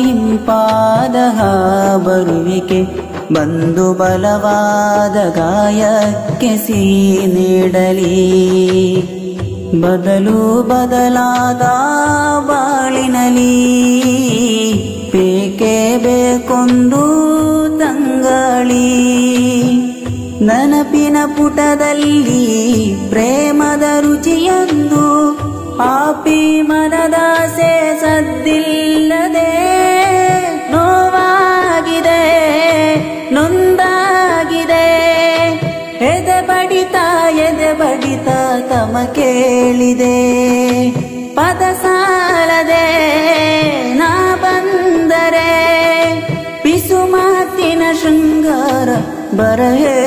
ಇಂಪಾದ ಬರುವಿಕೆ ಬಂದು ಬಲವಾದ ಗಾಯಕ್ಕೆ ಸಿಹಿ ನೀಡಲಿ. ಬದಲು ಬದಲಾದ ಬಾಳಿನಲಿ ಬೇಕೇ ಬೇಕೊಂದು ತಂಗಾಳಿ. ನೆನಪಿನ ಪುಟದಲ್ಲಿ ಪ್ರೇಮದ ರುಚಿಯೊಂದು ಪಾಪಿ ಮನದಾಸೆ ಸದ್ದಿಲ್ಲದೆ ನೋವಾಗಿದೆ ನೊಂದಾಗಿದೆ. ಎದೆ ಬಡಿತ ತಮ ಕೇಳಿದೆ ಪದ ಸಾಲದೆ ನಾ ಬಂದರೆ ಪಿಸು ಮಾತಿನ ಶೃಂಗಾರ ಬರಹೇ